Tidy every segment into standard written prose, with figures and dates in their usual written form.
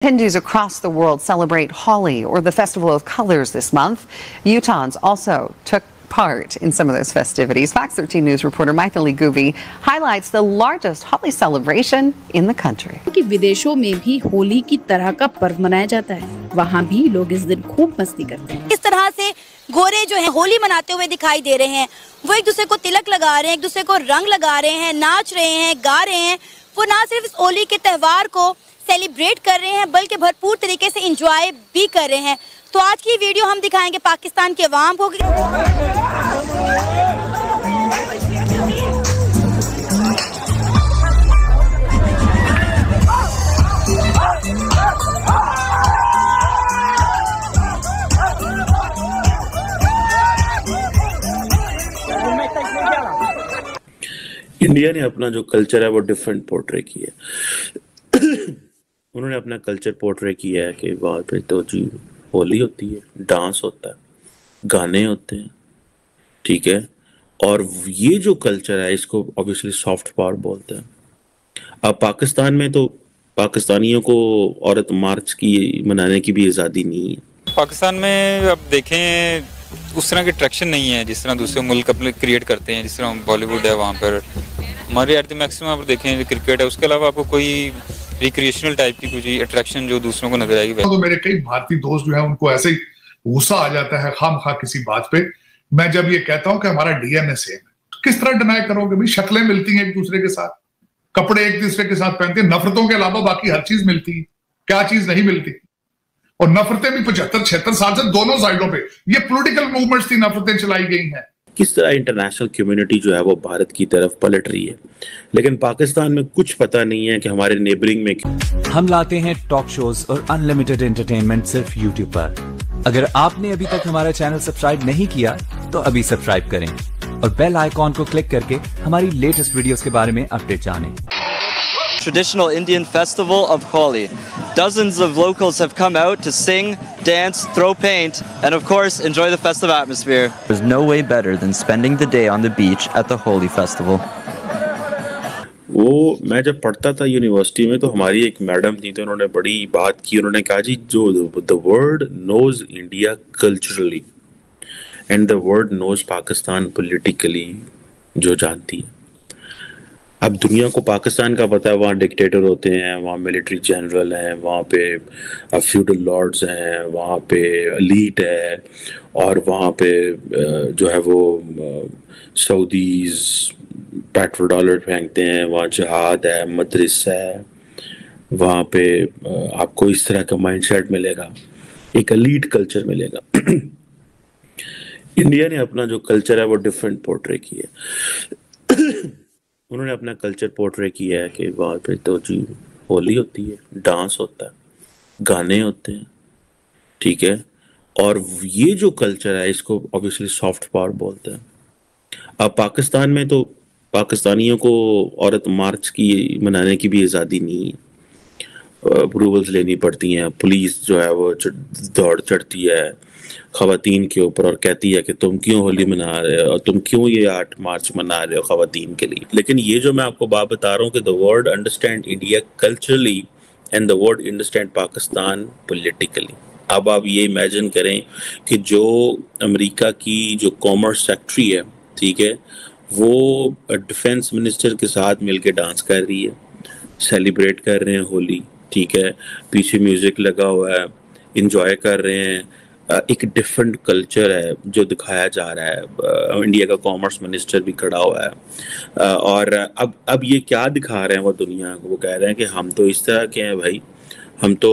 Hindus across the world celebrate Holi, or the Festival of Colors, this month. Utahns also took part in some of those festivities. Fox 13 News reporter Maithili Guvi highlights the largest Holi celebration in the country. कि विदेशों में भी होली की तरह का पर्व मनाया जाता है। वहाँ भी लोग इस दिन खूब मस्ती करते हैं। इस तरह से गोरे जो हैं होली मनाते हुए दिखाई दे रहे हैं। वो एक दूसरे को तिलक लगा रहे हैं, एक दूसरे को रंग लगा रहे हैं, नाच रहे हैं, गा रहे हैं। वो ना सिर्फ इस होली के त्योहार को सेलिब्रेट कर रहे हैं, बल्कि भरपूर तरीके से एंजॉय भी कर रहे हैं। तो आज की वीडियो हम दिखाएंगे पाकिस्तान के अवाम को। इंडिया ने अपना जो कल्चर है वो डिफरेंट पोर्ट्रे किया है। उन्होंने अपना कल्चर पोर्ट्रे किया है कि वहाँ पे तो जी होली होती है, डांस होता है, गाने होते हैं, ठीक है। और ये जो कल्चर है इसको ऑब्वियसली सॉफ्ट पावर बोलते हैं। अब पाकिस्तान में तो पाकिस्तानियों को औरत मार्च की मनाने की भी आज़ादी नहीं है। पाकिस्तान में अब देखें उस तरह की अट्रैक्शन नहीं है जिस तरह दूसरे मुल्क अपने क्रिएट करते हैं। जिस तरह बॉलीवुड है, वहाँ पर हमारे एट द मैक्सिमम आप देखें क्रिकेट है, उसके अलावा आपको कोई रिक्रिएशनल टाइप की कुछ अट्रैक्शन जो दूसरों को नजर आएगी। तो मेरे कई भारतीय दोस्त जो है उनको ऐसे ही गुस्सा आ जाता है खामखा किसी बात पे। मैं जब ये कहता हूं कि हमारा डीएनए सेम है, तो किस तरह डिनाई करोगे भाई? शक्लें मिलती हैं एक दूसरे के साथ, कपड़े एक दूसरे के साथ पहनते हैं, नफरतों के अलावा बाकी हर चीज मिलती है। क्या चीज नहीं मिलती? और नफरतें भी 75-76 साल से दोनों साइडों पे ये पॉलिटिकल मूवमेंट्स थी, नफरतें चलाई गई हैं। किस तरह इंटरनेशनल कम्युनिटी जो है वो भारत की तरफ पलट रही है, लेकिन पाकिस्तान में कुछ पता नहीं है कि हमारे नेबरिंग में हम लाते हैं टॉक शोज और अनलिमिटेड एंटरटेनमेंट सिर्फ यूट्यूब पर। अगर आपने अभी तक हमारा चैनल सब्सक्राइब नहीं किया तो अभी सब्सक्राइब करें और बेल आइकॉन को क्लिक करके हमारी लेटेस्ट वीडियोस के बारे में अपडेट जानें। Traditional Indian festival of Holi. Dozens of locals have come out to sing, dance, throw paint, and of course enjoy the festive atmosphere. There's no way better than spending the day on the beach at the Holi festival. वो मैं जब पढ़ता था university में तो हमारी एक madam थी, तो उन्होंने बड़ी बात की। उन्होंने कहा जी जो the world knows India culturally and the world knows Pakistan politically, जो जानती है। अब दुनिया को पाकिस्तान का पता है, वहाँ डिक्टेटर होते हैं, वहाँ मिलिट्री जनरल हैं, वहाँ पे फ्यूडल लॉर्ड्स हैं, वहाँ पे एलीट है, और वहाँ पे जो है वो सऊदीज पेट्रोल डॉलर फेंकते हैं, वहाँ जहाद है, मदरसा है। वहाँ पे आपको इस तरह का माइंडसेट मिलेगा, एक एलीट कल्चर मिलेगा। इंडिया ने अपना जो कल्चर है वो डिफरेंट पोर्ट्रे किया है। उन्होंने अपना कल्चर पोर्ट्रे किया है कि वहाँ पे तो जी होली होती है, डांस होता है, गाने होते हैं, ठीक है। और ये जो कल्चर है इसको ऑब्वियसली सॉफ्ट पावर बोलते हैं। अब पाकिस्तान में तो पाकिस्तानियों को औरत मार्च की मनाने की भी आज़ादी नहीं है। अप्रूवल्स लेनी पड़ती हैं, पुलिस जो है वो दौड़ चढ़ती है ख़वातीन के ऊपर और कहती है कि तुम क्यों होली मना रहे हो और तुम क्यों ये 8 मार्च मना रहे हो ख़वातीन के लिए। लेकिन ये जो मैं आपको बात बता रहा हूँ कि the world understand India culturally and the world understand Pakistan politically. अब आप ये इमेजिन करें कि जो अमेरिका की जो कॉमर्स सेक्रेटरी है, ठीक है, वो डिफेंस मिनिस्टर के साथ मिलकर डांस कर रही है, सेलिब्रेट कर रहे हैं होली, ठीक है, पीछे म्यूज़िक लगा हुआ है, इंजॉय कर रहे हैं। एक डिफरेंट कल्चर है जो दिखाया जा रहा है। इंडिया का कॉमर्स मिनिस्टर भी खड़ा हुआ है, और अब ये क्या दिखा रहे हैं वो दुनिया को? वो कह रहे हैं कि हम तो इस तरह के हैं भाई, हम तो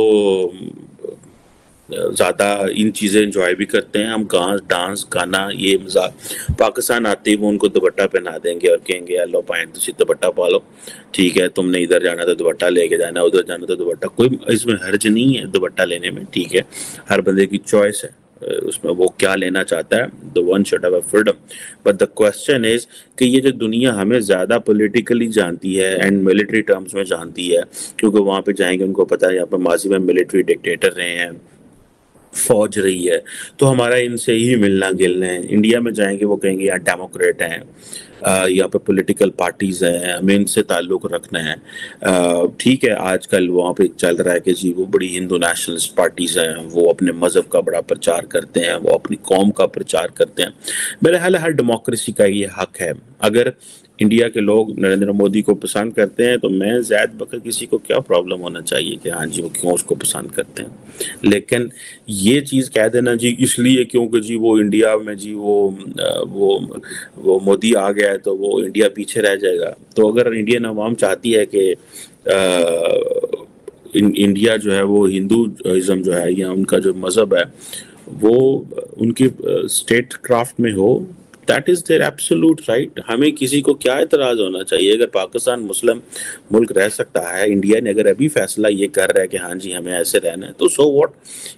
ज़्यादा इन चीज़ें इंजॉय भी करते हैं, हम डांस गाना ये मजाक। पाकिस्तान आते ही वो उनको दुपट्टा पहना देंगे और कहेंगे लो पाएँ तुम दुपट्टा पा लो, ठीक है, तुमने इधर जाना तो दुपट्टा लेके जाना, उधर जाना तो दुपट्टा। कोई इसमें हर्ज नहीं है दुपट्टा लेने में, ठीक है, हर बंदे की चॉइस है उसमें वो क्या लेना चाहता है। The one should have a freedom, but the question is कि ये जो दुनिया हमें ज़्यादा पॉलिटिकली जानती है एंड मिलिट्री टर्म्स में जानती है, क्योंकि वहाँ पे जाएंगे उनको पता है यहाँ पर माजी में मिलिट्री डिक्टेटर रहे हैं, फौज रही है, तो हमारा इनसे ही मिलना गिलना है। इंडिया में जाएंगे वो कहेंगे यार डेमोक्रेट हैं, यहाँ पे पॉलिटिकल पार्टीज हैं, हमें इनसे ताल्लुक रखना है। ठीक है, आजकल वहाँ पे चल रहा है कि जी वो बड़ी हिंदू नेशनलिस्ट पार्टीज हैं, वो अपने मज़हब का बड़ा प्रचार करते हैं, वो अपनी कौम का प्रचार करते हैं। मेरे ख्याल हर डेमोक्रेसी का ये हक है। अगर इंडिया के लोग नरेंद्र मोदी को पसंद करते हैं तो मैं ज़ैद बकर किसी को क्या प्रॉब्लम होना चाहिए कि हाँ जी वो क्यों उसको पसंद करते हैं। लेकिन ये चीज़ कह देना जी इसलिए क्योंकि जी वो इंडिया में जी वो मोदी आ गया है तो वो इंडिया पीछे रह जाएगा। तो अगर इंडियन अवाम चाहती है कि इंडिया जो है वो हिंदूइज्म जो है या उनका जो मज़हब है वो उनकी स्टेट क्राफ्ट में हो, that is there absolute right. हमें किसी को क्या एतराज़ होना चाहिए? अगर पाकिस्तान मुस्लिम मुल्क रह सकता है, इंडिया ने अगर अभी फैसला ये कर रहा है कि हाँ जी हमें ऐसे रहना है, तो सो व्हाट,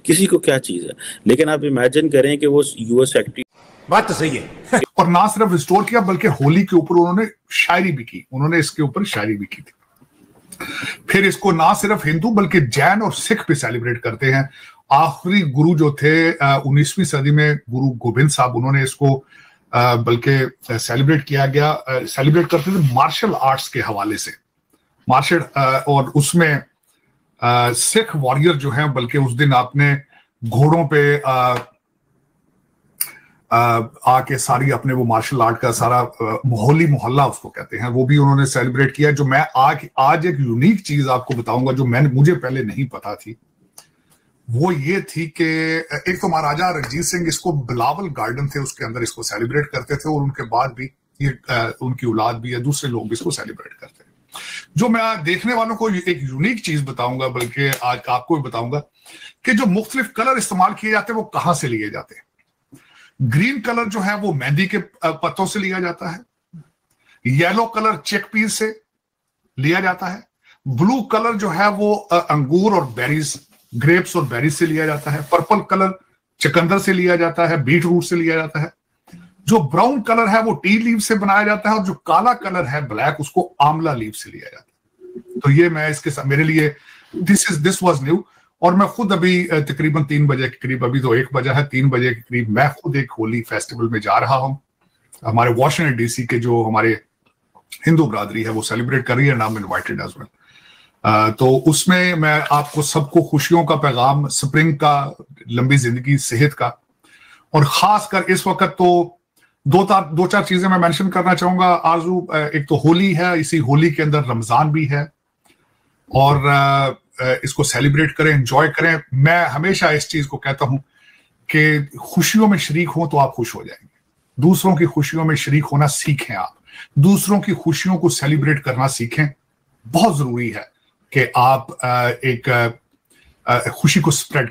किसी को क्या चीज़ है। लेकिन आप इमेजिन करें कि वो यूएस सेक्रेटरी, बात तो सही है, और ना सिर्फ रिस्टोर किया बल्कि होली के ऊपर उन्होंने शायरी भी की, उन्होंने इसके ऊपर शायरी भी की थी। फिर इसको ना सिर्फ हिंदू बल्कि जैन और सिख भी सेलिब्रेट करते हैं। आखिरी गुरु जो थे 19वीं सदी में गुरु गोबिंद साहब, उन्होंने इसको बल्कि सेलिब्रेट करते थे मार्शल आर्ट्स के हवाले से, मार्शल और उसमें सिख वॉरियर जो हैं बल्कि उस दिन आपने घोड़ों पे आके सारी अपने वो मार्शल आर्ट का सारा होली मोहल्ला उसको कहते हैं, वो भी उन्होंने सेलिब्रेट किया। जो मैं आज एक यूनिक चीज आपको बताऊंगा जो मुझे पहले नहीं पता थी, वो ये थी कि एक तो महाराजा रणजीत सिंह इसको बिलावल गार्डन थे उसके अंदर इसको सेलिब्रेट करते थे, और उनके बाद भी ये उनकी औलाद भी है, दूसरे लोग भी इसको सेलिब्रेट करते हैं। जो मैं देखने वालों को एक यूनिक चीज बताऊंगा, बल्कि आज आपको भी बताऊंगा कि जो मुख्तलिफ कलर इस्तेमाल किए जाते हैं वो कहां से लिए जाते हैं। ग्रीन कलर जो है वो मेहंदी के पत्तों से लिया जाता है, येलो कलर चिकपीस से लिया जाता है, ब्लू कलर जो है वो अंगूर और बेरीज, ग्रेप्स और बेरीज से लिया जाता है, पर्पल कलर चकंदर से लिया जाता है, बीट रूट से लिया जाता है, जो ब्राउन कलर है वो टी लीव से बनाया जाता है, और जो काला कलर है ब्लैक उसको आंवला लीव से लिया जाता है। तो ये मैं इसके साथ, मेरे लिए दिस वाज न्यू। और मैं खुद अभी तकरीबन 3 बजे के करीब, अभी तो 1 बजा है, 3 बजे के करीब मैं खुद एक होली फेस्टिवल में जा रहा हूं। हमारे वॉशिंगटन डीसी के जो हमारे हिंदू बरादरी है वो सेलिब्रेट कर रही है, नाम इनवाइटेड एज वेल। तो उसमें मैं आपको सबको खुशियों का पैगाम, स्प्रिंग का, लंबी जिंदगी, सेहत का, और खासकर इस वक्त तो दो चार चीजें मैं मेंशन करना चाहूंगा आरजू। एक तो होली है, इसी होली के अंदर रमजान भी है, और इसको सेलिब्रेट करें, एंजॉय करें। मैं हमेशा इस चीज को कहता हूं कि खुशियों में शरीक हो तो आप खुश हो जाएंगे। दूसरों की खुशियों में शरीक होना सीखें, आप दूसरों की खुशियों को सेलिब्रेट करना सीखें। बहुत जरूरी है कि आप एक खुशी को स्प्रेड